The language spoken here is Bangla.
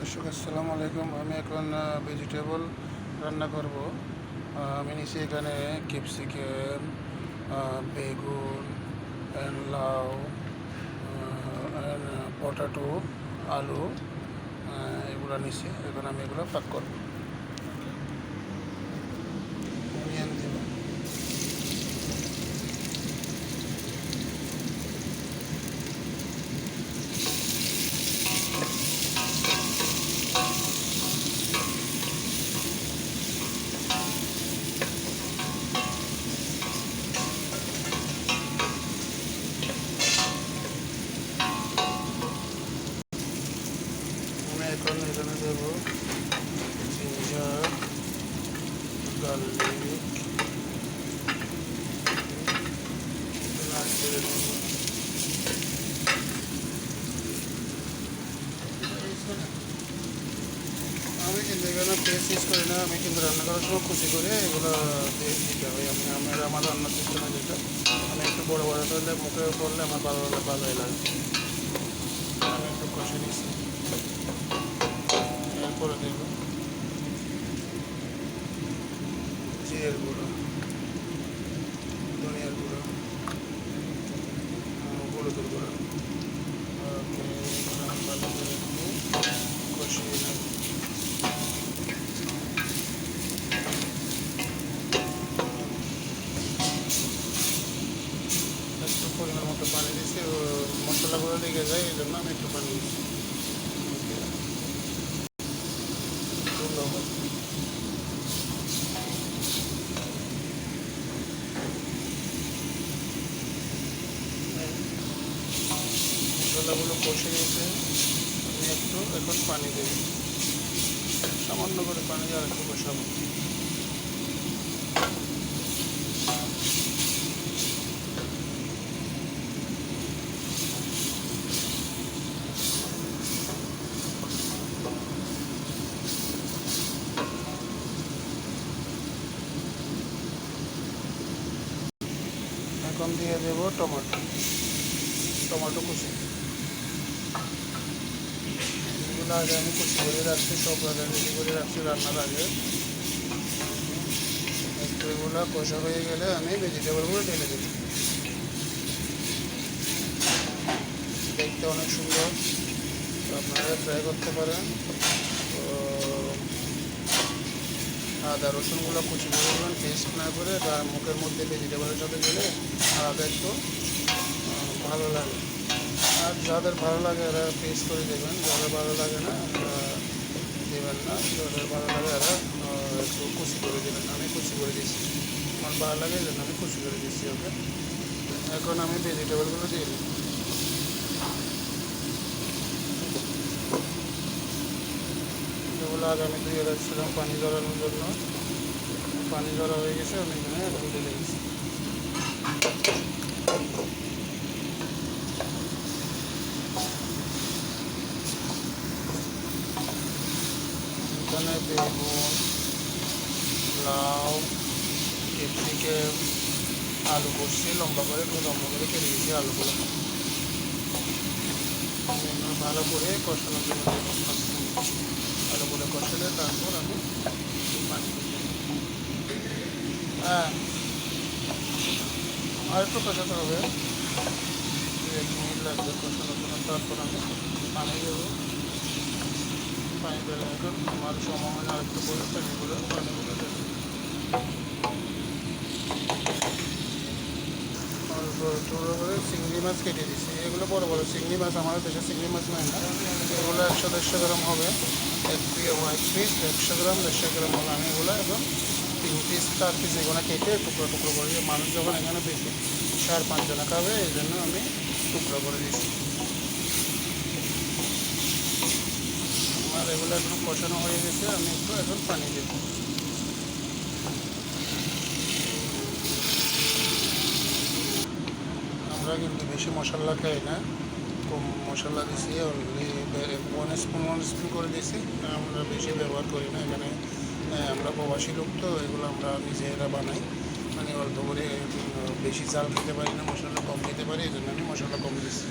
দর্শক আসসালামু আলাইকুম। আমি এখন ভেজিটেবল রান্না করব। আমি নিচ্ছি এখানে ক্যাপসিকাম, বেগুন, লাউ, পটাটো, আলু, এগুলো নিচ্ছি। এখন আমি এগুলো পাক করব। অনিয়ন দিব। আমি এখন এখানে দেব জিঞ্জার, গার্লিক, নারকেল নেব। আমি কিন্তু এখানে পেস্ট ইউজ করি না। আমি কিন্তু রান্না করার সময় খুশি করে এগুলো দিয়ে দিতে হয়। আমার রান্নার সিস্টেমে যেটা, আমি একটু বড়ো বড়ো করলে মুখে পড়লে আমার ভালোই লাগে। আমি একটু কষে নিচ্ছি। এরপরে দেব জিরের গুঁড়ো, ধনিয়ার গুঁড়ো, হলুদের গুঁড়ো। ভালো করে একটু কষিয়ে নেব। একটু পরিমাণ মতো পানি দিচ্ছি, মশলাগুলো লেগে যায়, এই জন্য আমি একটু পানি দিচ্ছি। মশলাগুলো কষে গেছে, আমি একটু এখন পানি দেব, সামান্য করে পানি আর একটু কষাবো। এখন দিয়ে দেবো টমেটো কুচি। এগুলো আগে আমি কুচি করে রাখছি, সব আগে রেডি করে রাখছি রান্নার আগে। একটু এগুলো কষা হয়ে গেলে আমি ভেজিটেবলগুলো ঢেলে দেব। দেখতে অনেক সুন্দর, আপনারা ট্রাই করতে পারেন। তো আদা রসুনগুলো কুচি করে দেবেন, পেস্ট না করে, মুখের মধ্যে ভেজিটেবলের সাথে গেলে আলাদা একটু ভালো লাগে। আর যাদের ভালো লাগে এরা পেস্ট করে দেবেন, যাদের ভালো লাগে না দেবেন না। যাদের ভালো লাগে এরা একটু কুচি করে দেবেন। আমি কুচি করে দিচ্ছি, আমার ভালো লাগে এই জন্য আমি কুচি করে দিচ্ছি। ওকে, এখন আমি ভেজিটেবলগুলো দিয়ে দিই। যেগুলো আগে আমি ধুয়ে রাখছিলাম পানি ঝরানোর জন্য, পানি ঝরা হয়ে গেছে, আমি এখানে এখন ঢেলে দিচ্ছি। এখানে বেগুন, লাউ, ক্যাপসিকাম, আলু করছি লম্বা করে কেটে দিয়েছি আলুগুলো। ভালো করে কষানোর জন্য আলুগুলো কষালে তারপর আমি পানি দিই। হ্যাঁ, আর একটু কষাতে হবে, 1 মিনিট লাগবে কষানোর জন্য। তারপর আমি পানি দেবো। পানি দিলে এখন আমার সময় হয় আর একটু করে পানিগুলো দেবো। ছোটো করে চিংড়ি মাছ কেটে দিচ্ছি। এগুলো বড় বড় চিংড়ি মাছ, আমাদের দেশে চিংড়ি মাছ নেয় না। এগুলো 100-150 গ্রাম হবে। 1 পিস 100 গ্রাম 150 গ্রাম হবে। আমি এগুলো এখন 3 পিস 4 পিস এগুলো কেটে টুকরো টুকরো করে দিই। মানুষ যখন এখানে বেশি 4-5 জনা খাবে, এই জন্য আমি টুকরো করে দিচ্ছি। আমার এগুলো এখন কষানো হয়ে গেছে, আমি একটু এখন পানি দেবো। আমরা কিন্তু বেশি মশলা খাই না, কম মশলা দিছি, অনলি 1 স্পুন করে দিছি। আমরা বেশি ব্যবহার করি না এখানে। আমরা প্রবাসী লোক, তো এগুলো আমরা নিজেরা বানাই। মানে অল্প করে, বেশি চাল খেতে পারি না, মশলা কম খেতে পারি, এই জন্য আমি মশলা কম দিচ্ছি।